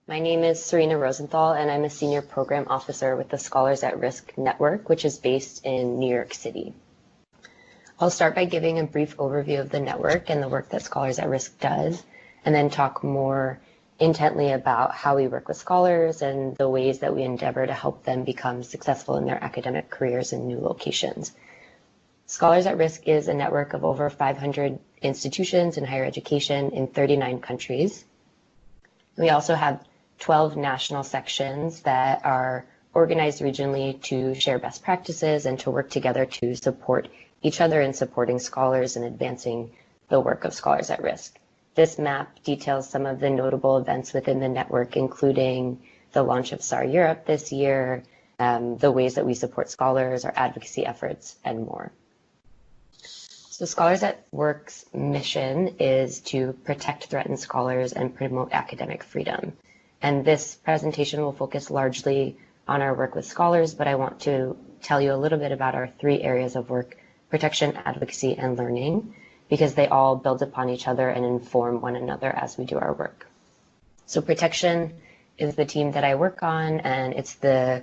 My name is Sarina Rosenthal, and I'm a Senior Program Officer with the Scholars at Risk Network, which is based in New York City. I'll start by giving a brief overview of the network and the work that Scholars at Risk does, and then talk more intently about how we work with scholars and the ways that we endeavor to help them become successful in their academic careers in new locations. Scholars at Risk is a network of over 500 institutions in higher education in 39 countries. We also have 12 national sections that are organized regionally to share best practices and to work together to support each other in supporting scholars and advancing the work of Scholars at Risk. This map details some of the notable events within the network, including the launch of SAR Europe this year, the ways that we support scholars, our advocacy efforts, and more. So Scholars at Work's mission is to protect threatened scholars and promote academic freedom. And this presentation will focus largely on our work with scholars, but I want to tell you a little bit about our three areas of work: protection, advocacy, and learning, because they all build upon each other and inform one another as we do our work. So protection is the team that I work on, and it's the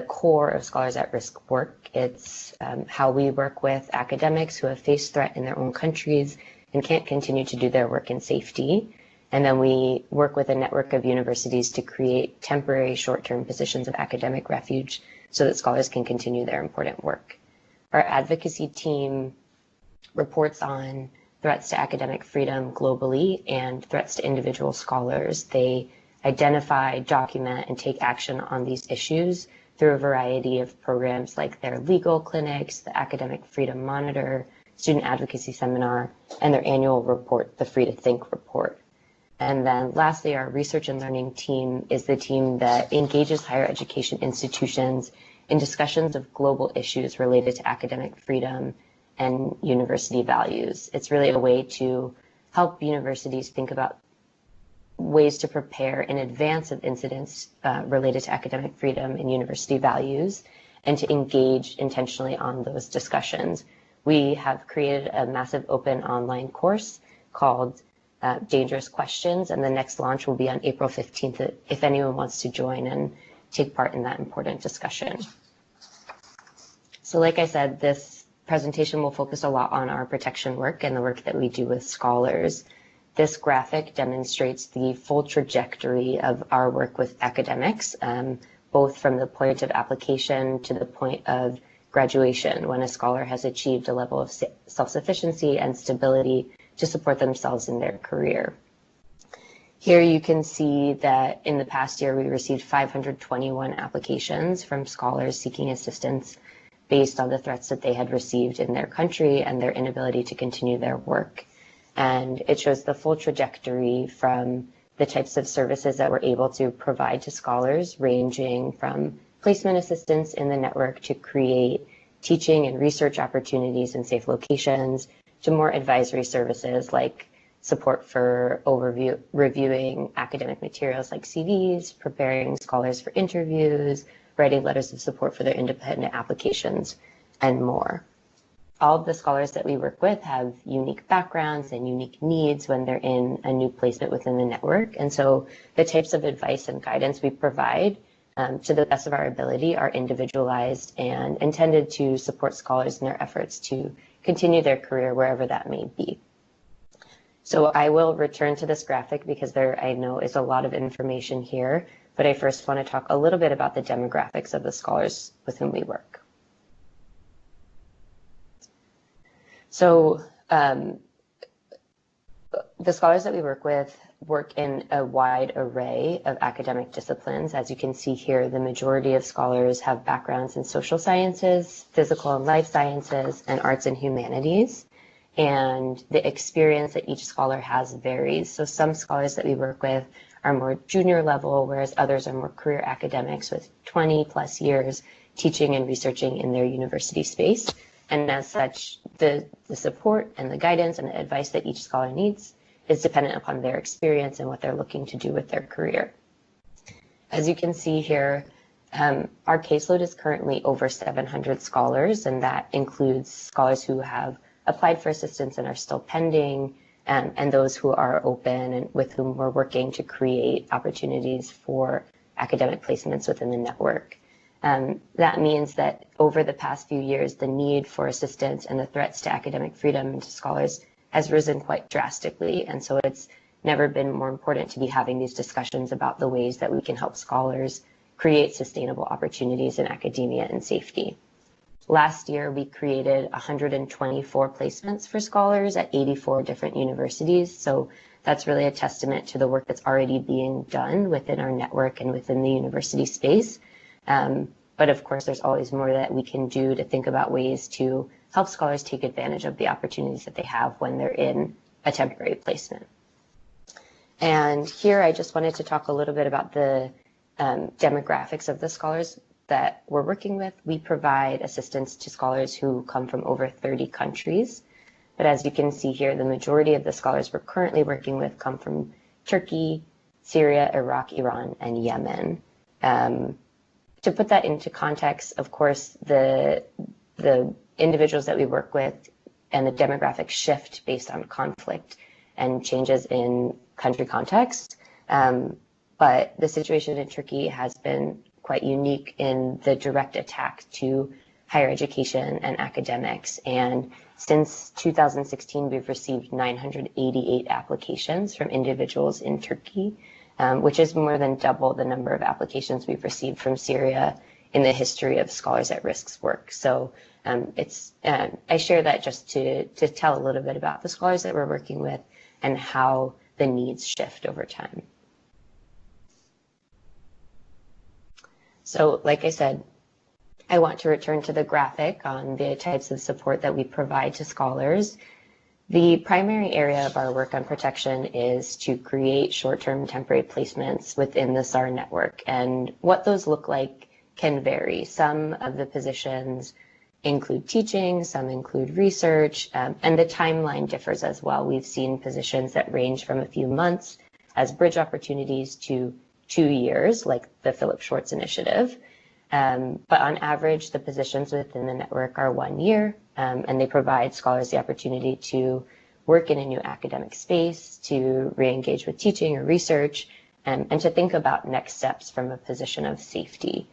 core of Scholars at Risk work. It's how we work with academics who have faced threat in their own countries and can't continue to do their work in safety. And then we work with a network of universities to create temporary short-term positions of academic refuge so that scholars can continue their important work. Our advocacy team reports on threats to academic freedom globally and threats to individual scholars. They identify, document, and take action on these issues through a variety of programs like their legal clinics, the Academic Freedom Monitor, Student Advocacy Seminar, and their annual report, the Free to Think report. And then lastly, our research and learning team is the team that engages higher education institutions in discussions of global issues related to academic freedom and university values. It's really a way to help universities think about ways to prepare in advance of incidents related to academic freedom and university values, and to engage intentionally on those discussions. We have created a massive open online course called Dangerous Questions, and the next launch will be on April 15th if anyone wants to join and take part in that important discussion. So like I said, this presentation will focus a lot on our protection work and the work that we do with scholars. This graphic demonstrates the full trajectory of our work with academics, both from the point of application to the point of graduation, when a scholar has achieved a level of self-sufficiency and stability to support themselves in their career. Here you can see that in the past year, we received 521 applications from scholars seeking assistance based on the threats that they had received in their country and their inability to continue their work. And it shows the full trajectory from the types of services that we're able to provide to scholars, ranging from placement assistance in the network to create teaching and research opportunities in safe locations, to more advisory services like support for reviewing academic materials like CVs, preparing scholars for interviews, writing letters of support for their independent applications, and more. All of the scholars that we work with have unique backgrounds and unique needs when they're in a new placement within the network. And so the types of advice and guidance we provide to the best of our ability are individualized and intended to support scholars in their efforts to continue their career wherever that may be. So I will return to this graphic because there, I know, is a lot of information here, but I first want to talk a little bit about the demographics of the scholars with whom we work. So the scholars that we work with work in a wide array of academic disciplines. As you can see here, the majority of scholars have backgrounds in social sciences, physical and life sciences, and arts and humanities. And the experience that each scholar has varies. So some scholars that we work with are more junior level, whereas others are more career academics with 20 plus years teaching and researching in their university space. And as such, the support and the guidance and the advice that each scholar needs is dependent upon their experience and what they're looking to do with their career. As you can see here, our caseload is currently over 700 scholars, and that includes scholars who have applied for assistance and are still pending, and those who are open and with whom we're working to create opportunities for academic placements within the network. That means that over the past few years, the need for assistance and the threats to academic freedom and to scholars has risen quite drastically. And so it's never been more important to be having these discussions about the ways that we can help scholars create sustainable opportunities in academia and safety. Last year, we created 124 placements for scholars at 84 different universities. So that's really a testament to the work that's already being done within our network and within the university space. But of course, there's always more that we can do to think about ways to help scholars take advantage of the opportunities that they have when they're in a temporary placement. And here I just wanted to talk a little bit about the demographics of the scholars that we're working with. We provide assistance to scholars who come from over 30 countries. But as you can see here, the majority of the scholars we're currently working with come from Turkey, Syria, Iraq, Iran, and Yemen. To put that into context, of course, the individuals that we work with and the demographics shift based on conflict and changes in country context. But the situation in Turkey has been quite unique in the direct attack to higher education and academics. And since 2016, we've received 988 applications from individuals in Turkey, which is more than double the number of applications we've received from Syria in the history of Scholars at Risk's work. So I share that just to tell a little bit about the scholars that we're working with and how the needs shift over time. So like I said, I want to return to the graphic on the types of support that we provide to scholars. The primary area of our work on protection is to create short-term temporary placements within the SAR network. And what those look like can vary. Some of the positions include teaching, some include research, and the timeline differs as well. We've seen positions that range from a few months as bridge opportunities to 2 years, like the Philip Schwartz Initiative. But on average, the positions within the network are 1 year, and they provide scholars the opportunity to work in a new academic space, to re-engage with teaching or research, and to think about next steps from a position of safety.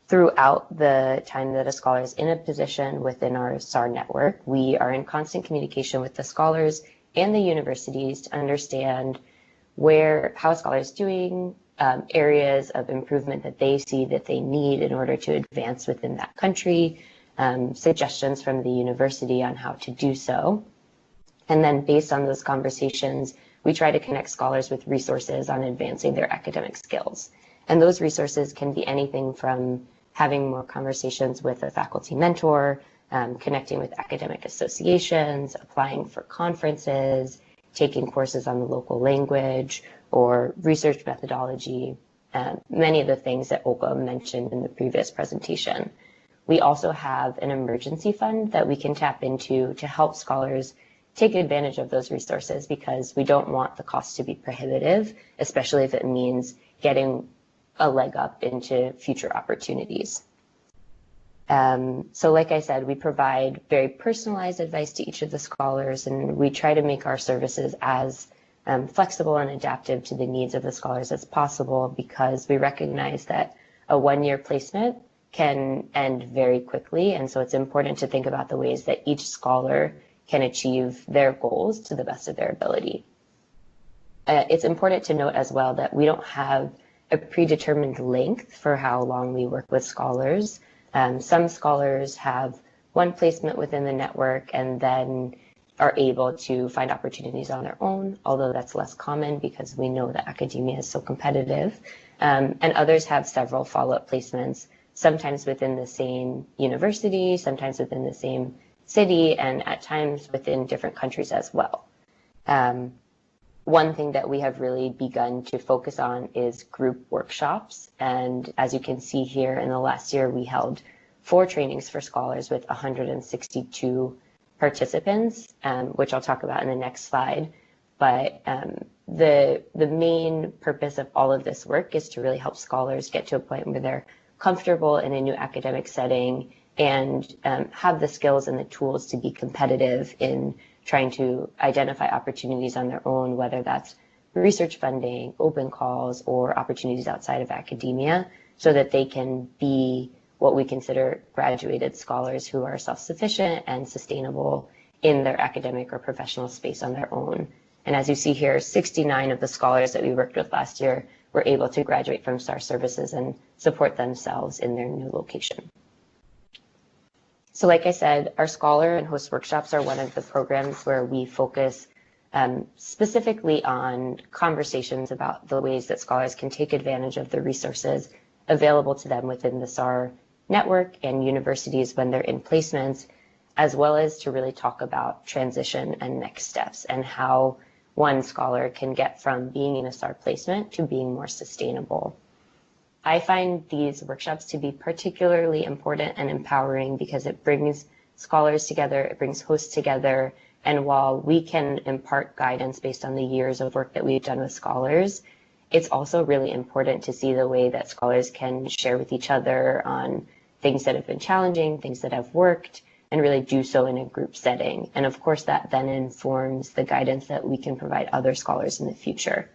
Throughout the time that a scholar is in a position within our SAR network, we are in constant communication with the scholars and the universities to understand how a scholar is doing, areas of improvement that they see that they need in order to advance within that country, suggestions from the university on how to do so. And then based on those conversations, we try to connect scholars with resources on advancing their academic skills. And those resources can be anything from having more conversations with a faculty mentor, connecting with academic associations, applying for conferences, taking courses on the local language or research methodology, many of the things that Olga mentioned in the previous presentation. We also have an emergency fund that we can tap into to help scholars take advantage of those resources because we don't want the cost to be prohibitive, especially if it means getting a leg up into future opportunities. So like I said, we provide very personalized advice to each of the scholars, and we try to make our services as flexible and adaptive to the needs of the scholars as possible because we recognize that a 1-year placement can end very quickly. And so it's important to think about the ways that each scholar can achieve their goals to the best of their ability. It's important to note as well that we don't have a predetermined length for how long we work with scholars. Some scholars have one placement within the network and then are able to find opportunities on their own, although that's less common because we know that academia is so competitive. And others have several follow-up placements, sometimes within the same university, sometimes within the same city, and at times within different countries as well. One thing that we have really begun to focus on is group workshops. And as you can see here, in the last year, we held 4 trainings for scholars with 162 participants, which I'll talk about in the next slide. But the main purpose of all of this work is to really help scholars get to a point where they're comfortable in a new academic setting and have the skills and the tools to be competitive in trying to identify opportunities on their own, whether that's research funding, open calls, or opportunities outside of academia, so that they can be what we consider graduated scholars who are self-sufficient and sustainable in their academic or professional space on their own. And as you see here, 69 of the scholars that we worked with last year were able to graduate from STAR services and support themselves in their new location. So like I said, our scholar and host workshops are one of the programs where we focus specifically on conversations about the ways that scholars can take advantage of the resources available to them within the SAR network and universities when they're in placements, as well as to really talk about transition and next steps and how one scholar can get from being in a SAR placement to being more sustainable. I find these workshops to be particularly important and empowering because it brings scholars together, it brings hosts together, and while we can impart guidance based on the years of work that we've done with scholars, it's also really important to see the way that scholars can share with each other on things that have been challenging, things that have worked, and really do so in a group setting. And of course, that then informs the guidance that we can provide other scholars in the future.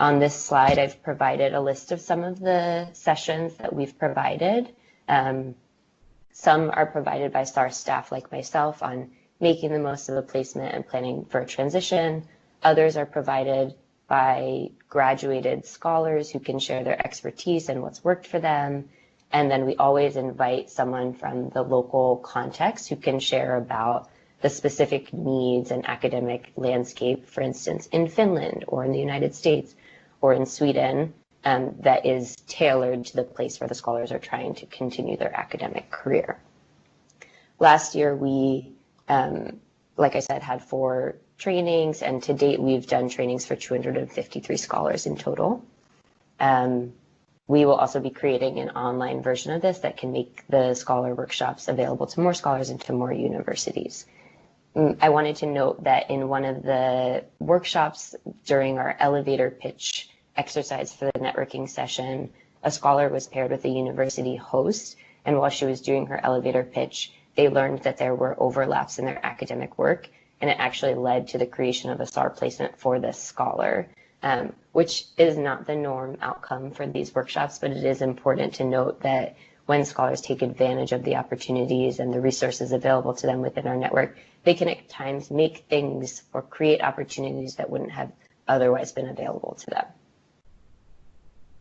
On this slide, I've provided a list of some of the sessions that we've provided. Some are provided by STAR staff like myself on making the most of a placement and planning for a transition. Others are provided by graduated scholars who can share their expertise and what's worked for them. And then we always invite someone from the local context who can share about the specific needs and academic landscape, for instance, in Finland or in the United States or in Sweden, that is tailored to the place where the scholars are trying to continue their academic career. Last year, we, like I said, had 4 trainings, and to date, we've done trainings for 253 scholars in total. We will also be creating an online version of this that can make the scholar workshops available to more scholars and to more universities. I wanted to note that in one of the workshops during our elevator pitch exercise for the networking session, a scholar was paired with a university host, and while she was doing her elevator pitch, they learned that there were overlaps in their academic work, and it actually led to the creation of a SAR placement for this scholar, which is not the norm outcome for these workshops, but it is important to note that when scholars take advantage of the opportunities and the resources available to them within our network, they can at times make things or create opportunities that wouldn't have otherwise been available to them.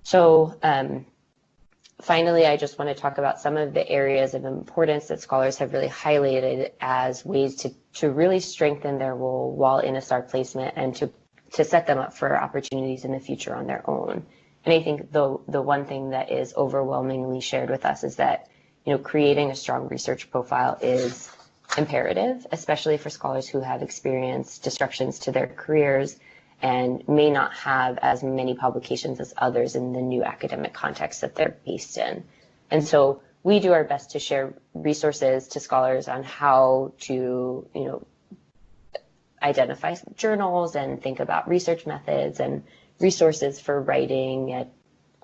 So finally, I just want to talk about some of the areas of importance that scholars have really highlighted as ways to really strengthen their role while in a SAR placement and to set them up for opportunities in the future on their own. And I think the one thing that is overwhelmingly shared with us is that, creating a strong research profile is imperative, especially for scholars who have experienced disruptions to their careers and may not have as many publications as others in the new academic context that they're based in. And so we do our best to share resources to scholars on how to, identify journals and think about research methods and resources for writing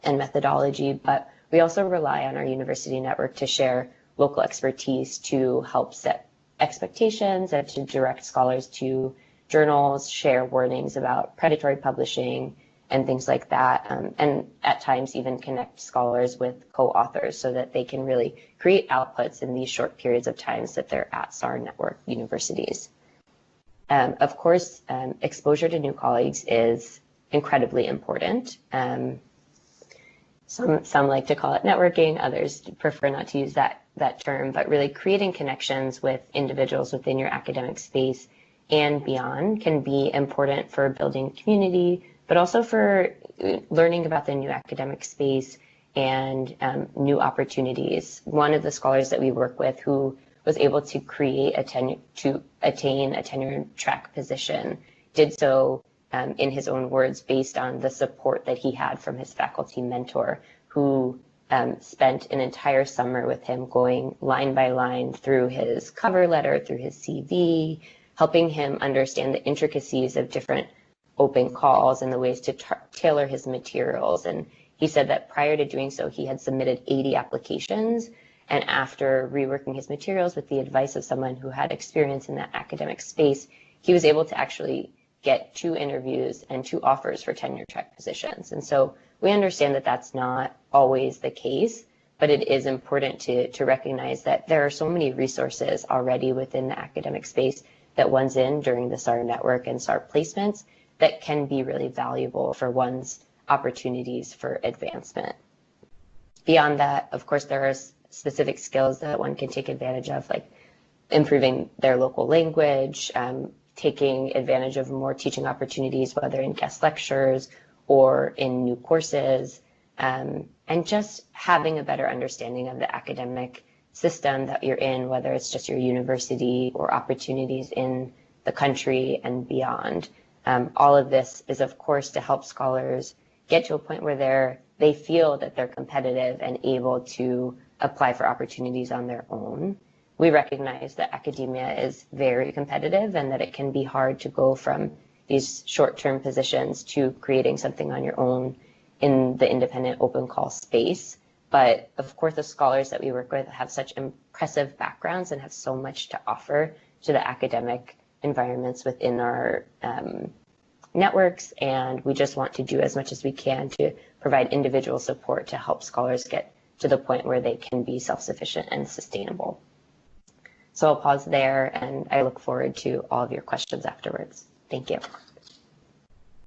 and methodology, but we also rely on our university network to share local expertise to help set expectations and to direct scholars to journals, share warnings about predatory publishing and things like that, and at times even connect scholars with co-authors so that they can really create outputs in these short periods of times that they're at SAR network universities. Of course, exposure to new colleagues is incredibly important. Some like to call it networking, others prefer not to use that term, but really creating connections with individuals within your academic space and beyond can be important for building community, but also for learning about the new academic space and new opportunities. One of the scholars that we work with who was able to attain a tenure track position did so in his own words based on the support that he had from his faculty mentor, who spent an entire summer with him going line by line through his cover letter, through his CV, helping him understand the intricacies of different open calls and the ways to tailor his materials. And he said that prior to doing so, he had submitted 80 applications. And after reworking his materials with the advice of someone who had experience in that academic space, he was able to actually get 2 interviews and 2 offers for tenure track positions. And so we understand that that's not always the case, but it is important to recognize that there are so many resources already within the academic space that one's in during the SAR network and SAR placements that can be really valuable for one's opportunities for advancement. Beyond that, of course, there are specific skills that one can take advantage of, like improving their local language, taking advantage of more teaching opportunities, whether in guest lectures or in new courses, and just having a better understanding of the academic system that you're in, whether it's just your university or opportunities in the country and beyond. All of this is, of course, to help scholars get to a point where they feel that they're competitive and able to apply for opportunities on their own. We recognize that academia is very competitive and that it can be hard to go from these short-term positions to creating something on your own in the independent open call space. But of course, the scholars that we work with have such impressive backgrounds and have so much to offer to the academic environments within our networks, and we just want to do as much as we can to provide individual support to help scholars get to the point where they can be self-sufficient and sustainable. So I'll pause there, and I look forward to all of your questions afterwards. Thank you.